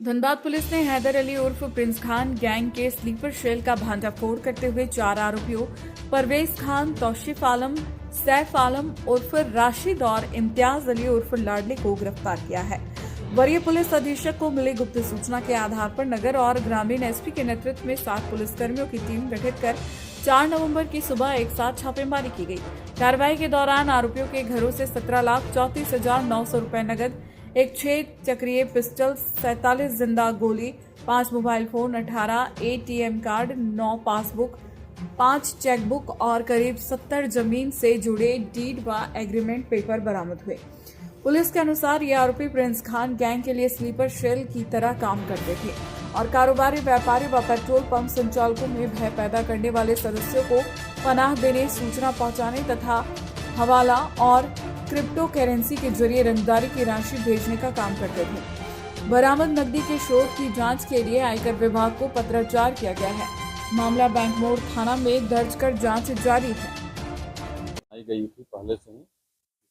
Dhanbad police ने हैदर अली उर्फ Prince Khan gang के स्लीपर सेल का भांडाफोड़ करते हुए 4 आरोपियों परवेज खान, तौशीफ आलम, सैफ आलम उर्फ राशिद और इम्तियाज अली उर्फ लाडली को गिरफ्तार किया है। वरीय पुलिस अधीक्षक को मिली गुप्त सूचना के आधार पर नगर और ग्रामीण एसपी के नेतृत्व में 7 पुलिसकर्मियों की टीम गठित कर 4 नवंबर की सुबह एक साथ छापेमारी की गई। कार्रवाई के दौरान आरोपियों के घरों से 17,34,900 रुपए नकद, एक 6 चक्रीय पिस्टल, 47 जिंदा गोली, 5 mobile phone, 18 ATM card, 9 passbook, 5 chequebook और करीब 70 जमीन से जुड़े डीड व एग्रीमेंट पेपर बरामद हुए। पुलिस के अनुसार ये आरोपी प्रिंस खान गैंग के लिए स्लीपर सेल की तरह काम करते थे और कारोबारी, व्यापारी व पेट्रोल पंप संचालकों में भय पैदा करने वाले सदस्यों को पनाह देने, सूचना पहुंचाने तथा हवाला और क्रिप्टो करेंसी के जरिए रंगदारी की राशि भेजने का काम करते थे। बरामद नकदी के स्रोत की जांच के लिए आयकर विभाग को पत्राचार किया गया है। मामला बैंक मोड़ थाना में दर्ज कर जांच जारी है। गई थी पहले से ही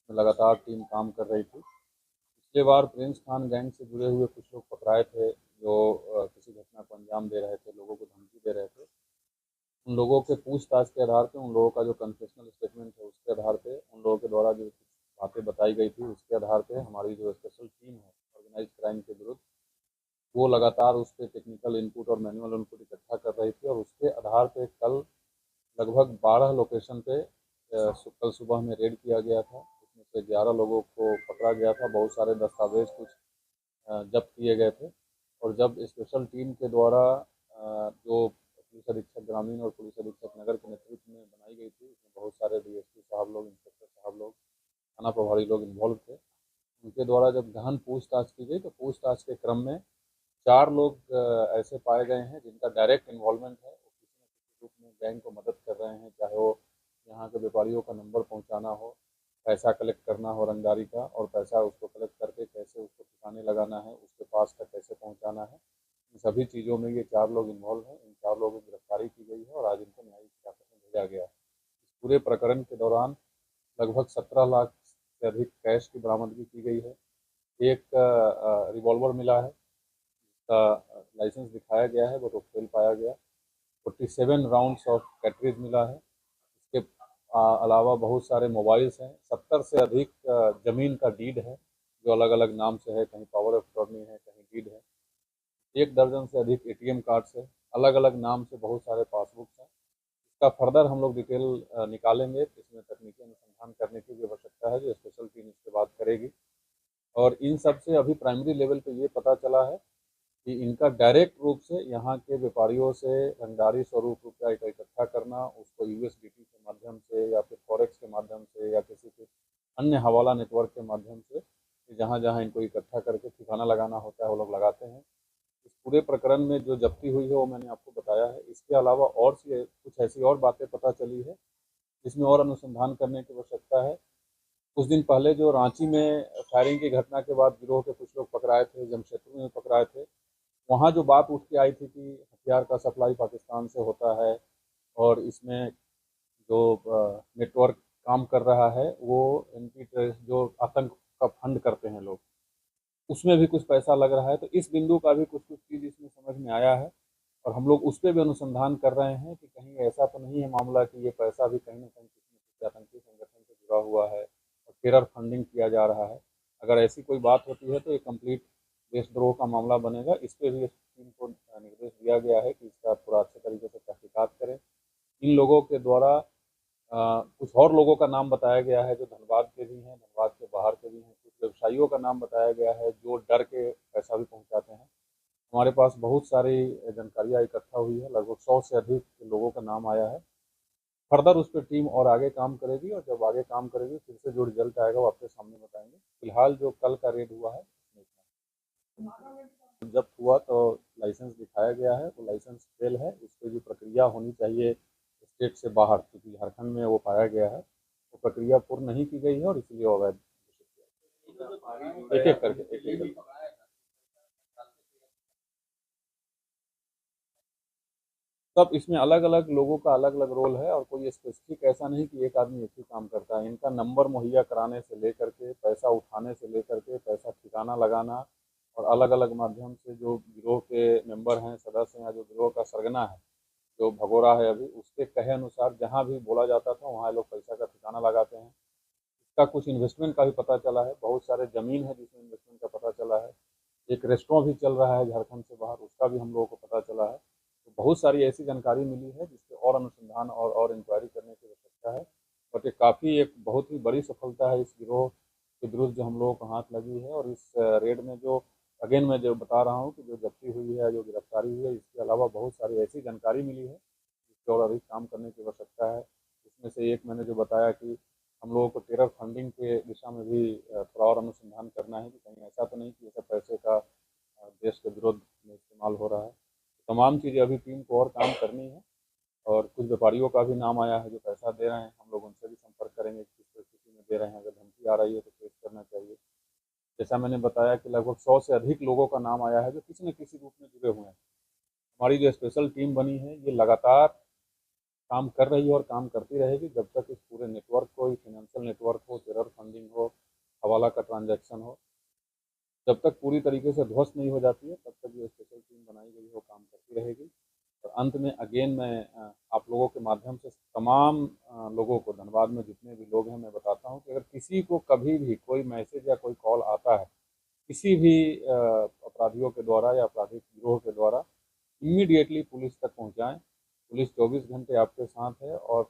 लगातार टीम काम कर रही थी। पिछले बार प्रिंस खान गैंग से जुड़े हुए कुछ लोग पकड़ाए थे जो किसी घटना को अंजाम दे रहे थे, लोगों को धमकी दे रहे थे। उन लोगों के पूछताछ के आधार पे, उन लोगों का जो कन्फेशनल स्टेटमेंट है उसके आधार पे, उन लोगों के द्वारा जो बातें बताई गई थी उसके आधार पे हमारी जो स्पेशल टीम है ऑर्गेनाइज क्राइम के विरुद्ध, वो लगातार उस पर टेक्निकल इनपुट और मैनुअल इनपुट इकट्ठा कर रही थी और उसके आधार पे कल लगभग 12 लोकेशन पे कल सुबह में रेड किया गया था। उसमें से 11 लोगों को पकड़ा गया था। बहुत सारे दस्तावेज कुछ जब्त किए गए थे और जब स्पेशल टीम के द्वारा जो पुलिस अधीक्षक ग्रामीण और पुलिस अधीक्षक नगर के नेतृत्व में बनाई गई थी, उसमें बहुत सारे डीएसपी साहब लोग, इंस्पेक्टर साहब लोग, थाना प्रभारी लोग इन्वॉल्व थे। उनके द्वारा जब गहन पूछताछ की गई तो पूछताछ के क्रम में 4 लोग ऐसे पाए गए हैं जिनका डायरेक्ट इन्वॉल्वमेंट है, वो किसी न किसी रूप में गैंग को मदद कर रहे हैं, चाहे वो यहाँ के व्यापारियों का नंबर पहुँचाना हो, पैसा कलेक्ट करना हो रंगदारी का, और पैसा उसको कलेक्ट करके कैसे उसको ठिकाने लगाना है, उसके पास तक कैसे पहुँचाना है, इन सभी चीज़ों में ये 4 लोग इन्वॉल्व हैं। इन 4 लोगों की गिरफ्तारी की गई है और आज इनको न्यायिक हिरासत में भेजा गया है। इस पूरे प्रकरण के दौरान लगभग 17 लाख से अधिक कैश की बरामदगी की गई है। एक रिवॉल्वर मिला है जिसका लाइसेंस दिखाया गया है, वो तो फेल पाया गया। 47 राउंड्स ऑफ कैटरेज मिला है। इसके अलावा बहुत सारे मोबाइल्स हैं। 70 से अधिक ज़मीन का डीड है जो अलग अलग नाम से है, कहीं पावर ऑफ अटॉर्नी है, कहीं डीड है। 1 दर्जन से अधिक एटीएम कार्ड्स है, अलग अलग नाम से बहुत सारे पासबुक्स हैं। इसका फर्दर हम लोग डिटेल निकालेंगे। इसमें तकनीकी अनुसंधान करने की भी आवश्यकता है जो स्पेशल टीम इसके बाद करेगी। और इन सब से अभी प्राइमरी लेवल पे ये पता चला है कि इनका डायरेक्ट रूप से यहाँ के व्यापारियों से रंगदारी स्वरूप रुपया इकट्ठा करना, उसको यूएसडीटी के माध्यम से या फिर फॉरेक्स के माध्यम से या किसी के अन्य हवाला नेटवर्क के माध्यम से, जहाँ जहाँ इनको इकट्ठा करके ठिकाना लगाना होता है वो लोग लगाते हैं। इस पूरे प्रकरण में जो जब्ती हुई है वो मैंने आपको बताया है। इसके अलावा और सी कुछ ऐसी और बातें पता चली है जिसमें और अनुसंधान करने की आवश्यकता है। कुछ दिन पहले जो रांची में फायरिंग की घटना के बाद गिरोह के कुछ लोग पकड़ाए थे, जमशेदपुर में पकड़ाए थे, वहाँ जो बात उठ के आई थी कि हथियार का सप्लाई पाकिस्तान से होता है और इसमें जो नेटवर्क काम कर रहा है वो इनकी जो आतंक का फंड करते हैं लोग, उसमें भी कुछ पैसा लग रहा है। तो इस बिंदु का भी कुछ कुछ चीज़ इसमें समझ में आया है और हम लोग उस पर भी अनुसंधान कर रहे हैं कि कहीं ऐसा तो नहीं है मामला कि ये पैसा भी कहीं ना कहीं किसी न किसी आतंकी संगठन से जुड़ा हुआ है और टेरर फंडिंग किया जा रहा है। अगर ऐसी कोई बात होती है तो ये कंप्लीट देशद्रोह का मामला बनेगा। इस पर भी टीम को निर्देश दिया गया है कि इसका थोड़ा अच्छे तरीके से तहकीकात करें। इन लोगों के द्वारा कुछ और लोगों का नाम बताया गया है जो धनबाद के भी हैं, धनबाद के बाहर के भी हैं। कुछ व्यवसायियों का नाम बताया गया है जो डर के पैसा भी पहुंचाते हैं। हमारे पास बहुत सारी जानकारियाँ इकट्ठा हुई है, लगभग 100 से अधिक लोगों का नाम आया है। फर्दर उस पर टीम और आगे काम करेगी और जब आगे काम करेगी फिर से जो रिजल्ट आएगा वो आपके सामने बताएंगे। फिलहाल जो कल का रेड हुआ है जब्त हुआ तो लाइसेंस दिखाया गया है, वो लाइसेंस फेल है। उस पर जो प्रक्रिया होनी चाहिए स्टेट से बाहर, क्योंकि झारखंड में वो पाया गया है, वो प्रक्रिया पूर्ण नहीं की गई है और इसलिए अवैध एक एक करके सब इसमें अलग अलग लोगों का अलग अलग रोल है और कोई स्पेसिफिक ऐसा नहीं कि एक आदमी एक ही काम करता है। इनका नंबर मुहैया कराने से लेकर के, पैसा उठाने से लेकर के, पैसा ठिकाना लगाना और अलग अलग माध्यम से जो गिरोह के मेंबर हैं, सदस्य हैं, या जो गिरोह का सरगना है, जो भगोड़ा है अभी, उसके कहे अनुसार जहाँ भी बोला जाता था वहाँ लोग पैसा का ठिकाना लगाते हैं। इसका कुछ इन्वेस्टमेंट का भी पता चला है, बहुत सारे ज़मीन है जिसमें इन्वेस्टमेंट का पता चला है। एक रेस्टोरेंट भी चल रहा है झारखंड से बाहर, उसका भी हम लोगों को पता चला है। तो बहुत सारी ऐसी जानकारी मिली है जिससे और अनुसंधान और इंक्वायरी करने की आवश्यकता है। बट ये काफ़ी एक बहुत ही बड़ी सफलता है इस गिरोह के विरुद्ध जो हम लोगों को हाथ लगी है। और इस रेड में जो अगेन मैं जो बता रहा हूँ कि जो जब्ती हुई है, जो गिरफ्तारी हुई है, इसके अलावा बहुत सारी ऐसी जानकारी मिली है जिस पर और अधिक काम करने की आवश्यकता है। इसमें से एक मैंने जो बताया कि हम लोगों को टेरर फंडिंग के दिशा में भी थोड़ा और अनुसंधान करना है कि कहीं ऐसा तो नहीं कि ऐसा पैसे का देश के विरोध में इस्तेमाल हो रहा है। तमाम चीज़ें अभी टीम को और काम करनी है। और कुछ व्यापारियों का भी नाम आया है जो पैसा दे रहे हैं, हम लोग उनसे भी संपर्क करेंगे किस परिस्थिति में दे रहे हैं। अगर धमकी आ रही है तो फेस करना चाहिए। जैसा मैंने बताया कि लगभग 100 से अधिक लोगों का नाम आया है जो किसी न किसी रूप में जुड़े हुए हैं। हमारी जो स्पेशल टीम बनी है ये लगातार काम कर रही है और काम करती रहेगी जब तक इस पूरे नेटवर्क को, फाइनेंशियल नेटवर्क हो, टेरर फंडिंग हो, हवाला का ट्रांजैक्शन हो, जब तक पूरी तरीके से ध्वस्त नहीं हो जाती है तब तक जो स्पेशल टीम बनाई गई है वो काम करती रहेगी। और अंत में अगेन मैं आप लोगों के माध्यम से तमाम लोगों को, धनबाद में जितने भी लोग हैं, मैं बताता हूँ कि अगर किसी को कभी भी कोई मैसेज या कोई कॉल आता है किसी भी अपराधियों के द्वारा या आपराधिक गिरोह के द्वारा, इमीडिएटली पुलिस तक पहुँचाएँ। पुलिस 24 घंटे आपके साथ है और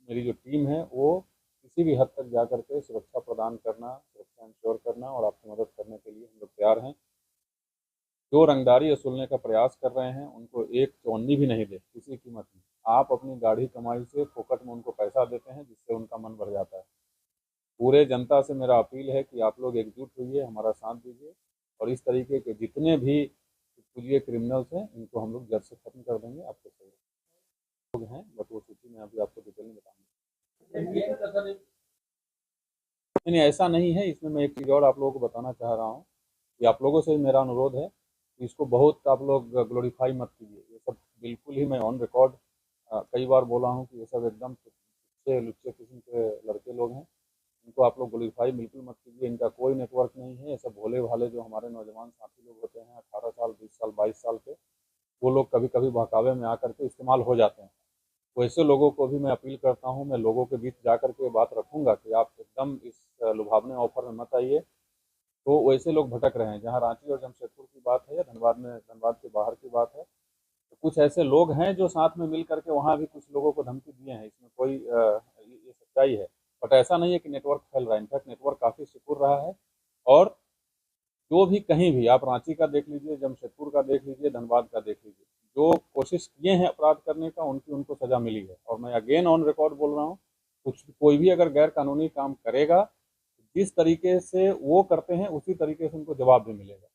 मेरी जो टीम है वो किसी भी हद तक जा कर के सुरक्षा प्रदान करना, सुरक्षा इंश्योर करना और आपकी मदद करने के लिए हम लोग तैयार हैं। जो रंगदारी वसूलने का प्रयास कर रहे हैं उनको एक चौनी भी नहीं दे किसी कीमत में। आप अपनी गाढ़ी कमाई से फोकट में उनको पैसा देते हैं जिससे उनका मन भर जाता है। पूरे जनता से मेरा अपील है कि आप लोग एकजुट होइए, हमारा साथ दीजिए और इस तरीके के जितने भी पुलिस क्रिमिनल्स हैं इनको हम लोग जड़ से खत्म कर देंगे। आपके सही लोग हैं बट वो सूची में अभी आपको डिटेल में बताऊंगा। नहीं, ऐसा नहीं है। इसमें मैं एक चीज़ और आप लोगों को बताना चाह रहा हूँ कि आप लोगों से मेरा अनुरोध है कि इसको बहुत आप लोग ग्लोरीफाई मत कीजिए। ये सब बिल्कुल ही मैं ऑन रिकॉर्ड कई बार बोला हूँ कि ये सब एकदम तुच्छ लुच्चे किस्म के लड़के लोग हैं। इनको आप लोग ग्लोरीफाई बिल्कुल मत कीजिए। इनका कोई नेटवर्क नहीं है। ये सब भोले भाले जो हमारे नौजवान साथी लोग होते हैं 18 साल, 20 साल, 22 साल के, वो लोग कभी कभी बहकावे में आकर के इस्तेमाल हो जाते हैं। वैसे लोगों को भी मैं अपील करता हूँ, मैं लोगों के बीच जा कर के बात रखूँगा कि आप एकदम इस लुभावने ऑफर में मत आइए। तो वैसे लोग भटक रहे हैं। जहाँ रांची और जमशेदपुर की बात है या धनबाद के बाहर की बात है, तो कुछ ऐसे लोग हैं जो साथ में मिल करके वहाँ भी कुछ लोगों को धमकी दिए हैं। इसमें कोई ये सच्चाई है। बट ऐसा नहीं है कि नेटवर्क फैल रहा है। इनफैक्ट नेटवर्क काफ़ी सिकुड़ रहा है। और जो भी कहीं भी, आप रांची का देख लीजिए, जमशेदपुर का देख लीजिए, धनबाद का देख लीजिए, जो कोशिश किए हैं अपराध करने का उनको सज़ा मिली है। और मैं अगेन ऑन रिकॉर्ड बोल रहा हूँ, कोई भी अगर गैर कानूनी काम करेगा जिस तरीके से वो करते हैं उसी तरीके से उनको जवाब भी मिलेगा।